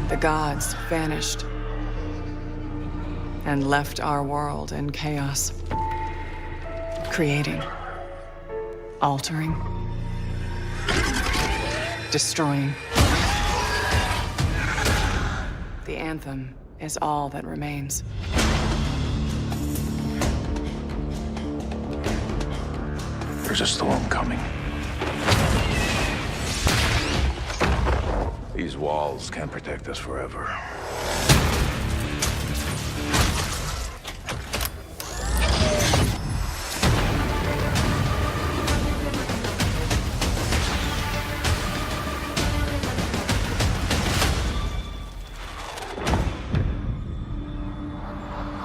The gods vanished and left our world in chaos, creating, altering, destroying. The Anthem is all that remains. There's a storm coming. These walls can't protect us forever.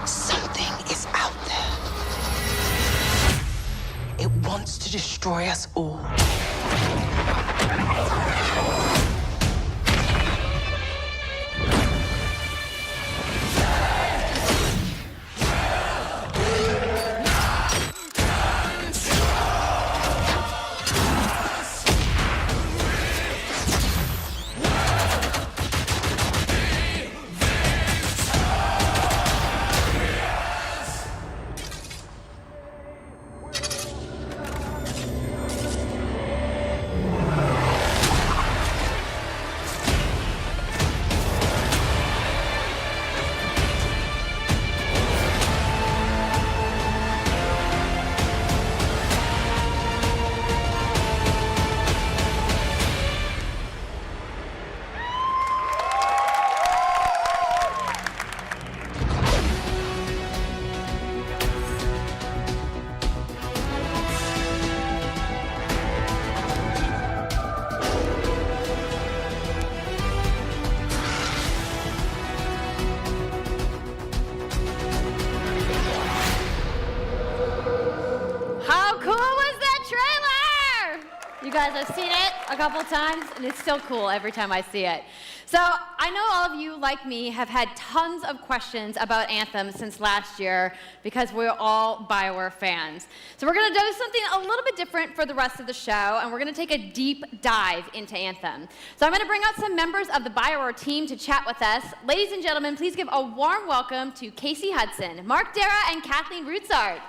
Something is out there. It wants to destroy us all. You guys have seen it a couple times, and it's still cool every time I see it. So I know all of you, like me, have had tons of questions about Anthem since last year because we're all BioWare fans. So we're going to do something a little bit different for the rest of the show, and we're going to take a deep dive into Anthem. So I'm going to bring out some members of the BioWare team to chat with us. Ladies and gentlemen, please give a warm welcome to Casey Hudson, Mark Dara, and Kathleen Rutzart.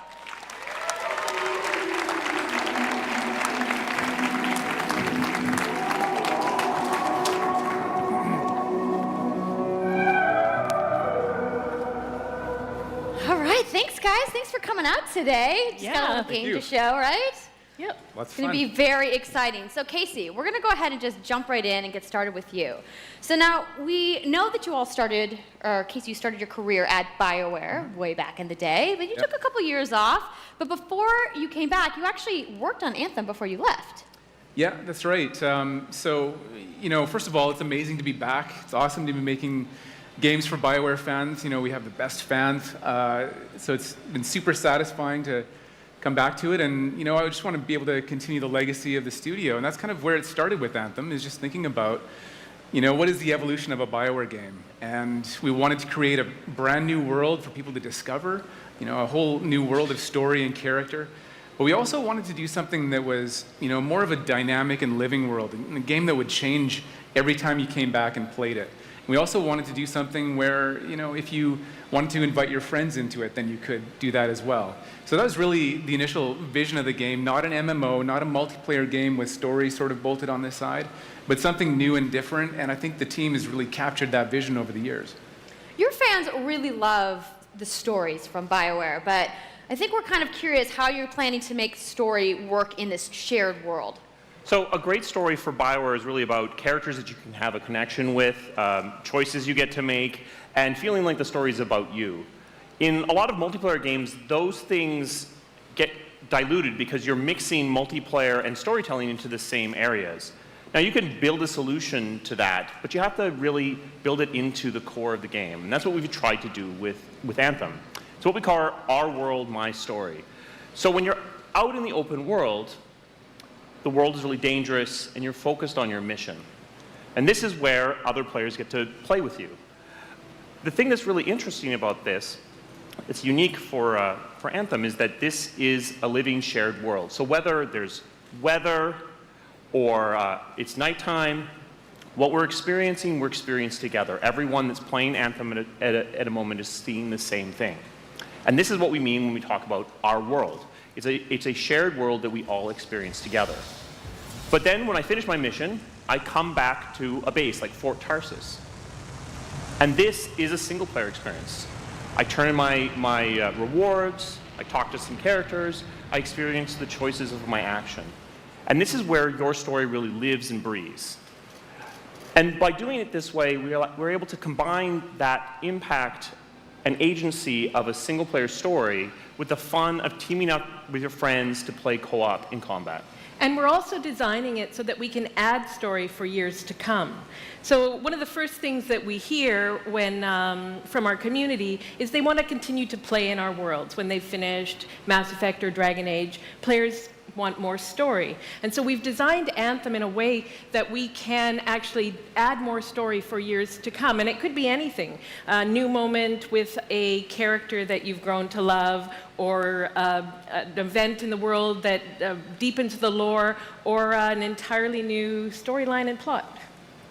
Thanks, guys. Thanks for coming out today. Just got a little game to show, right? Yep. It's going to be very exciting. So, Casey, we're going to go ahead and just jump right in and get started with you. So now, we know that you all started, or Casey, you started your career at BioWare way back in the day, but you took a couple years off. But before you came back, you actually worked on Anthem before you left. Yeah, that's right. So, you know, first of all, it's amazing to be back. It's awesome to be making games for BioWare fans. You know, we have the best fans, so it's been super satisfying to come back to it. And, you know, I just want to be able to continue the legacy of the studio. And that's kind of where it started with Anthem, is just thinking about, you know, what is the evolution of a BioWare game? And we wanted to create a brand new world for people to discover, you know, a whole new world of story and character. But we also wanted to do something that was, you know, more of a dynamic and living world, and a game that would change every time you came back and played it. We also wanted to do something where, you know, if you wanted to invite your friends into it, then you could do that as well. So that was really the initial vision of the game, not an MMO, not a multiplayer game with stories sort of bolted on the side, but something new and different, and I think the team has really captured that vision over the years. Your fans really love the stories from BioWare, but I think we're kind of curious how you're planning to make story work in this shared world. So a great story for BioWare is really about characters that you can have a connection with, choices you get to make, and feeling like the story is about you. In a lot of multiplayer games, those things get diluted because you're mixing multiplayer and storytelling into the same areas. Now, you can build a solution to that, but you have to really build it into the core of the game. And that's what we've tried to do with Anthem. It's what we call our world, my story. So when you're out in the open world, the world is really dangerous, and you're focused on your mission. And this is where other players get to play with you. The thing that's really interesting about this, it's unique for Anthem, is that this is a living shared world. So whether there's weather, or it's nighttime, What we're experiencing together. Everyone that's playing Anthem at a moment is seeing the same thing. And this is what we mean when we talk about our world. It's a shared world that we all experience together. But then when I finish my mission, I come back to a base like Fort Tarsus. And this is a single-player experience. I turn in my rewards, I talk to some characters, I experience the choices of my action. And this is where your story really lives and breathes. And by doing it this way, we're able to combine that impact and agency of a single-player story with the fun of teaming up with your friends to play co-op in combat. And we're also designing it so that we can add story for years to come. So one of the first things that we hear from our community is they want to continue to play in our worlds. When they've finished Mass Effect or Dragon Age, players want more story. And so we've designed Anthem in a way that we can actually add more story for years to come. And it could be anything. A new moment with a character that you've grown to love, or an event in the world that deepens the lore, or an entirely new storyline and plot.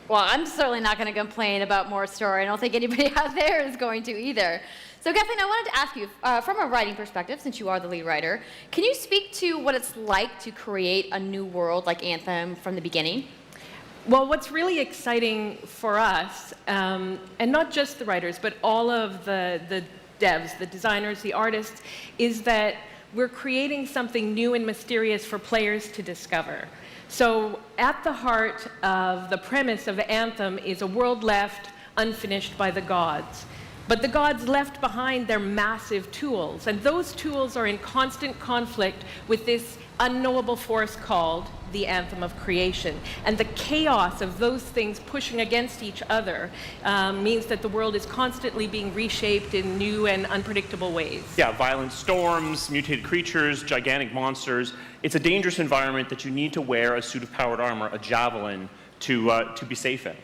Well, I'm certainly not going to complain about more story. I don't think anybody out there is going to either. So Kathleen, I wanted to ask you, from a writing perspective, since you are the lead writer, can you speak to what it's like to create a new world like Anthem from the beginning? Well, what's really exciting for us, and not just the writers, but all of the devs, the designers, the artists, is that we're creating something new and mysterious for players to discover. So at the heart of the premise of Anthem is a world left unfinished by the gods. But the gods left behind their massive tools, and those tools are in constant conflict with this unknowable force called the Anthem of Creation. And the chaos of those things pushing against each other means that the world is constantly being reshaped in new and unpredictable ways. Yeah, violent storms, mutated creatures, gigantic monsters. It's a dangerous environment that you need to wear a suit of powered armor, a javelin, to be safe in.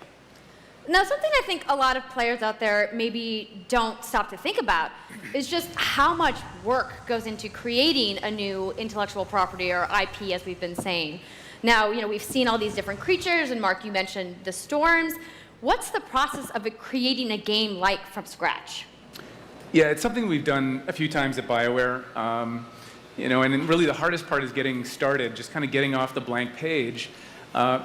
Now, something I think a lot of players out there maybe don't stop to think about is just how much work goes into creating a new intellectual property, or IP, as we've been saying. Now, we've seen all these different creatures, and Mark, you mentioned the storms. What's the process of creating a game like from scratch? Yeah, it's something we've done a few times at BioWare. And really the hardest part is getting started, just kind of getting off the blank page.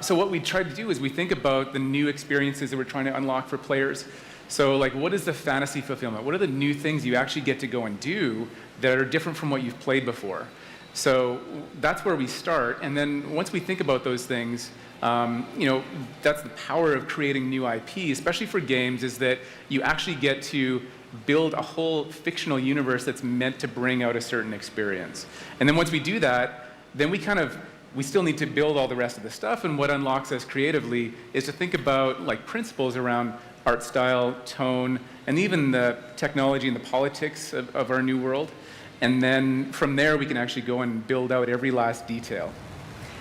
So what we try to do is we think about the new experiences that we're trying to unlock for players. So what is the fantasy fulfillment? What are the new things you actually get to go and do that are different from what you've played before? So that's where we start. And then once we think about those things, that's the power of creating new IP, especially for games, is that you actually get to build a whole fictional universe that's meant to bring out a certain experience. And then once we do that, then we still need to build all the rest of the stuff, and what unlocks us creatively is to think about principles around art style, tone, and even the technology and the politics of our new world. And then from there, we can actually go and build out every last detail.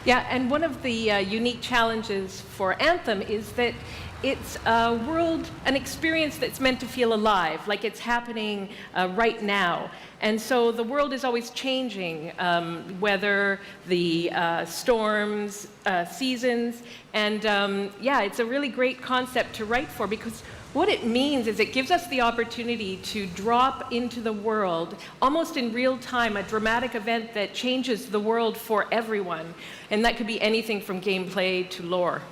Yeah, and one of the unique challenges for Anthem is that it's a world, an experience that's meant to feel alive, like it's happening right now. And so the world is always changing, whether the storms, seasons, and it's a really great concept to write for, because what it means is it gives us the opportunity to drop into the world, almost in real time, a dramatic event that changes the world for everyone. And that could be anything from gameplay to lore.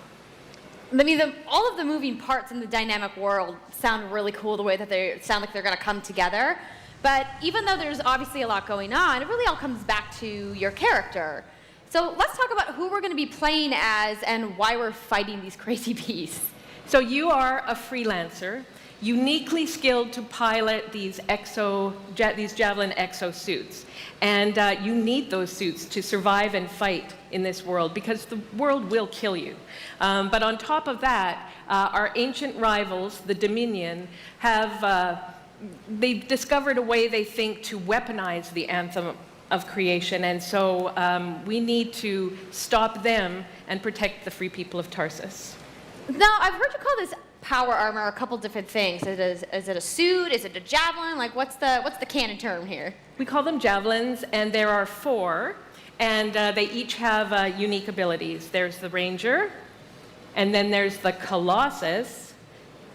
I mean, all of the moving parts in the dynamic world sound really cool, the way that they sound like they're going to come together. But even though there's obviously a lot going on, it really all comes back to your character. So let's talk about who we're going to be playing as and why we're fighting these crazy beasts. So you are a freelancer, uniquely skilled to pilot these Javelin exosuits. And you need those suits to survive and fight in this world, because the world will kill you. But on top of that, our ancient rivals, the Dominion, they've discovered a way, they think, to weaponize the Anthem of Creation. And so we need to stop them and protect the free people of Tarsus. Now, I've heard you call this power armor a couple different things. Is it a suit? Is it a javelin? What's the canon term here? We call them javelins, and there are 4, and they each have unique abilities. There's the Ranger, And then there's the Colossus,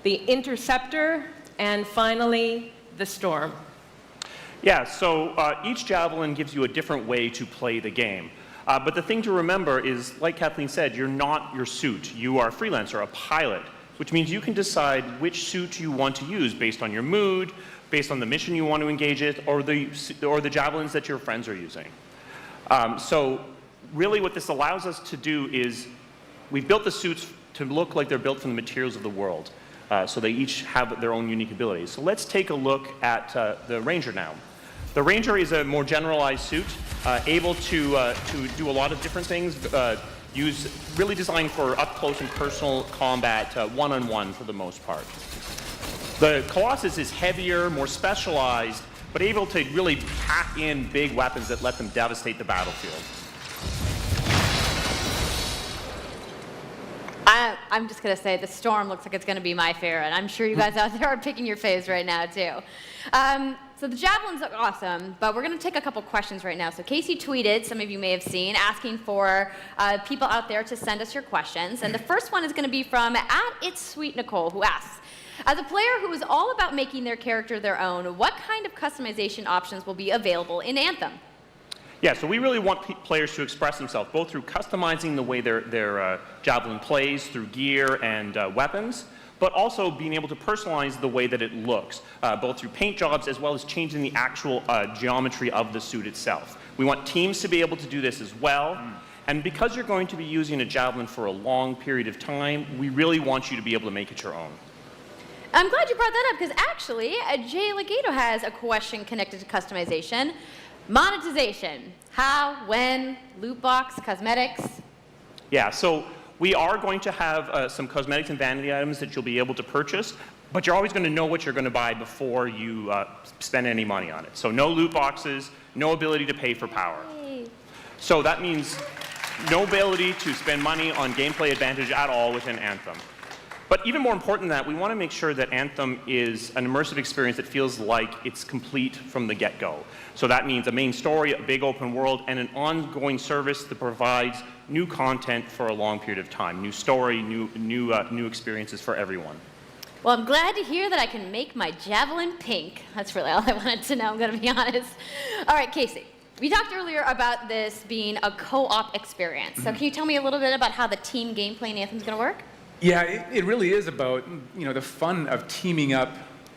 the Interceptor, and finally, the Storm. Yeah, so each javelin gives you a different way to play the game. But the thing to remember is, like Kathleen said, you're not your suit. You are a freelancer, a pilot, which means you can decide which suit you want to use based on your mood, based on the mission you want to engage in, or the javelins that your friends are using. So really what this allows us to do is we've built the suits to look like they're built from the materials of the world. So they each have their own unique abilities. So let's take a look at the Ranger now. The Ranger is a more generalized suit, able to do a lot of different things, really designed for up-close and personal combat, one-on-one for the most part. The Colossus is heavier, more specialized, but able to really pack in big weapons that let them devastate the battlefield. I'm just going to say the Storm looks like it's going to be my favorite. I'm sure you guys out there are picking your faves right now, too. So the javelins look awesome, but we're going to take a couple questions right now. So Casey tweeted, some of you may have seen, asking for people out there to send us your questions. And the first one is going to be from @It'sSweetNicole, who asks, as a player who is all about making their character their own, what kind of customization options will be available in Anthem? Yeah, so we really want players to express themselves, both through customizing the way their javelin plays, through gear and weapons, but also being able to personalize the way that it looks, both through paint jobs as well as changing the actual geometry of the suit itself. We want teams to be able to do this as well. And because you're going to be using a javelin for a long period of time, we really want you to be able to make it your own. I'm glad you brought that up, because actually, Jay Legato has a question connected to customization. Monetization. How, when, loot box, cosmetics? Yeah, so we are going to have some cosmetics and vanity items that you'll be able to purchase, but you're always going to know what you're going to buy before you spend any money on it. So no loot boxes, no ability to pay for power. Yay. So that means no ability to spend money on gameplay advantage at all within Anthem. But even more important than that, we want to make sure that Anthem is an immersive experience that feels like it's complete from the get-go. So that means a main story, a big open world, and an ongoing service that provides new content for a long period of time. New story, new experiences for everyone. Well, I'm glad to hear that I can make my javelin pink. That's really all I wanted to know, I'm going to be honest. All right, Casey. We talked earlier about this being a co-op experience. So can you tell me a little bit about how the team gameplay in Anthem is going to work? Yeah, it really is about, the fun of teaming up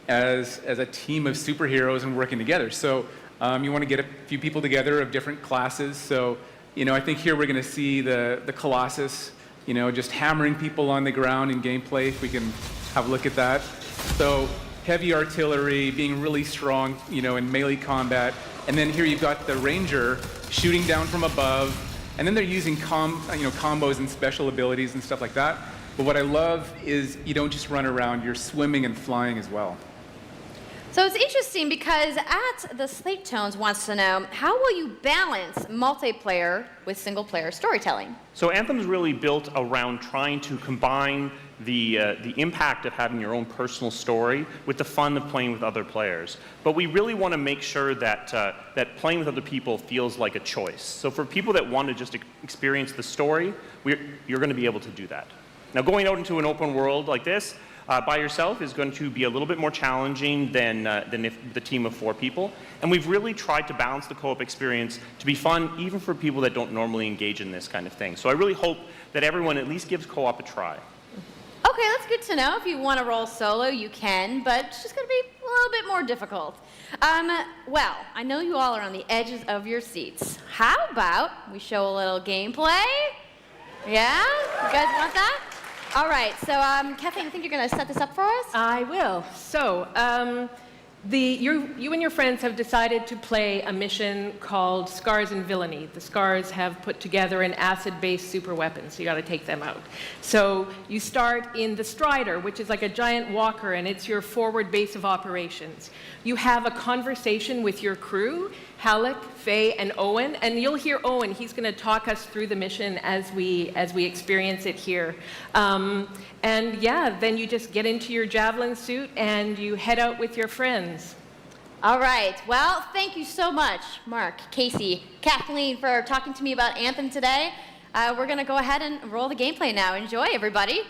as a team of superheroes and working together. So you want to get a few people together of different classes. So, I think here we're going to see the Colossus, just hammering people on the ground in gameplay, if we can have a look at that. So heavy artillery, being really strong, in melee combat. And then here you've got the Ranger shooting down from above. And then they're using combos and special abilities and stuff like that. But what I love is you don't just run around, you're swimming and flying as well. So it's interesting because the Slate Tones wants to know, how will you balance multiplayer with single-player storytelling? So Anthem's really built around trying to combine the impact of having your own personal story with the fun of playing with other players. But we really want to make sure that playing with other people feels like a choice. So for people that want to just experience the story, you're going to be able to do that. Now, going out into an open world like this by yourself is going to be a little bit more challenging than if the team of 4 people. And we've really tried to balance the co-op experience to be fun, even for people that don't normally engage in this kind of thing. So I really hope that everyone at least gives co-op a try. Okay, that's good to know. If you want to roll solo, you can, but it's just going to be a little bit more difficult. Well, I know you all are on the edges of your seats. How about we show a little gameplay? Yeah? You guys want that? All right, so Kathleen, I think you're going to set this up for us? I will. So, you and your friends have decided to play a mission called Scars and Villainy. The Scars have put together an acid-based super weapon, so you got to take them out. So you start in the Strider, which is like a giant walker, and it's your forward base of operations. You have a conversation with your crew, Halleck, Faye, and Owen, and you'll hear Owen. He's going to talk us through the mission as we experience it here. And yeah, then you just get into your javelin suit and you head out with your friends. All right. Well, thank you so much, Mark, Casey, Kathleen, for talking to me about Anthem today. We're going to go ahead and roll the gameplay now. Enjoy, everybody.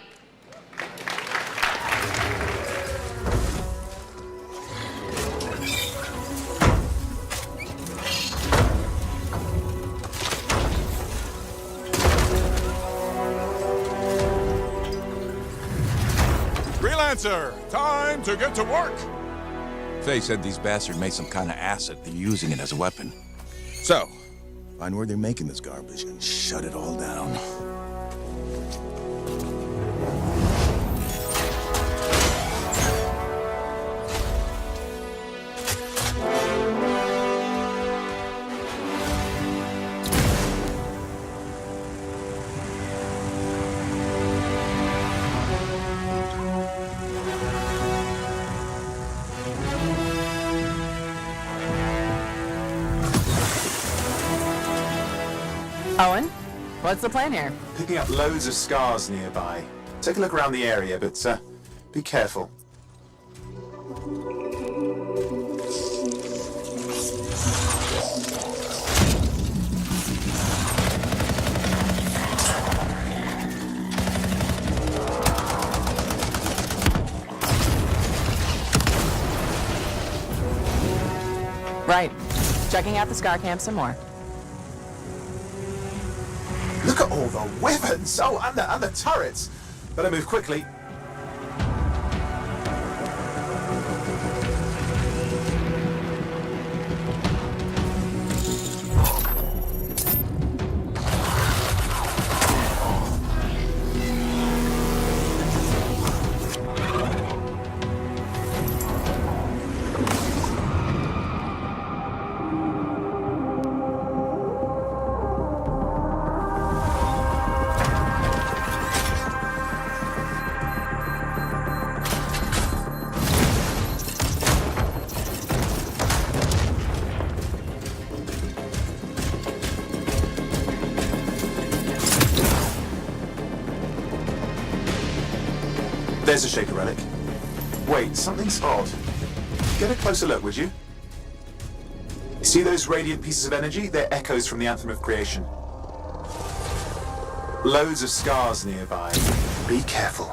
Freelancer, time to get to work. Faye said these bastards made some kind of acid. They're using it as a weapon. So, find where they're making this garbage and shut it all down. Owen, what's the plan here? Picking up loads of scars nearby. Take a look around the area, but be careful. Right. Checking out the Scar Camp some more. Look at all the weapons! Oh, and the turrets! Better move quickly. There's a Shaker relic. Wait, something's odd. Get a closer look, would you? See those radiant pieces of energy? They're echoes from the Anthem of Creation. Loads of scars nearby. Be careful.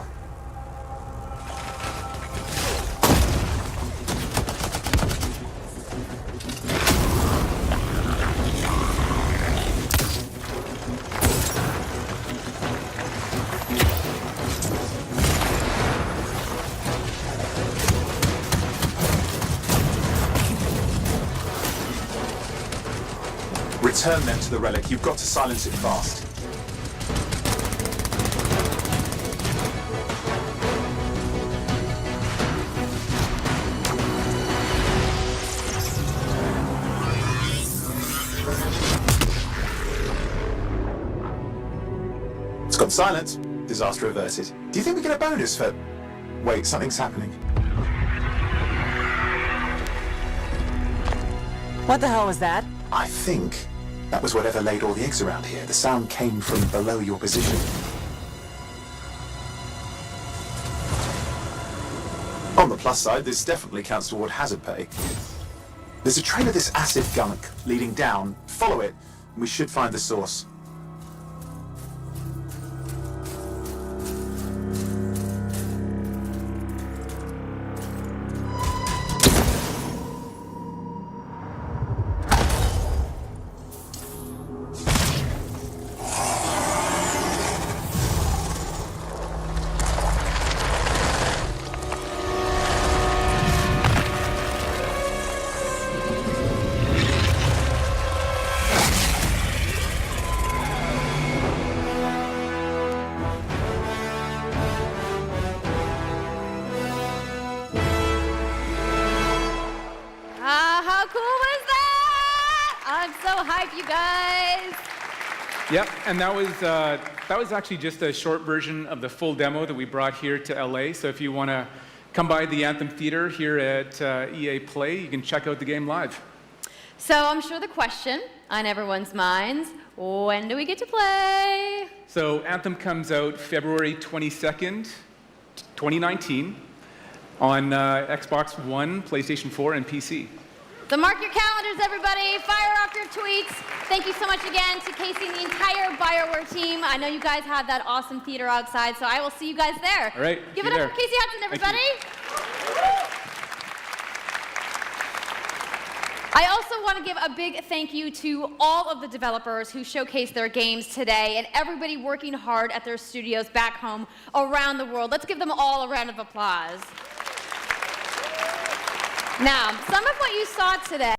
Return them to the relic. You've got to silence it fast. It's gone silent. Disaster averted. Do you think we get a bonus for... Wait, something's happening. What the hell was that? I think that was whatever laid all the eggs around here. The sound came from below your position. On the plus side, this definitely counts toward hazard pay. There's a trail of this acid gunk leading down. Follow it, and we should find the source. How cool was that? I'm so hyped, you guys. Yep, and that was actually just a short version of the full demo that we brought here to LA. So if you want to come by the Anthem Theater here at EA Play, you can check out the game live. So I'm sure the question on everyone's minds, when do we get to play? So Anthem comes out February 22nd, 2019 on Xbox One, PlayStation 4, and PC. So mark your calendars, everybody. Fire off your tweets. Thank you so much again to Casey and the entire BioWare team. I know you guys have that awesome theater outside, so I will see you guys there. All right. Give it up for Casey Hudson, everybody. I also want to give a big thank you to all of the developers who showcased their games today and everybody working hard at their studios back home around the world. Let's give them all a round of applause. Now, some of what you saw today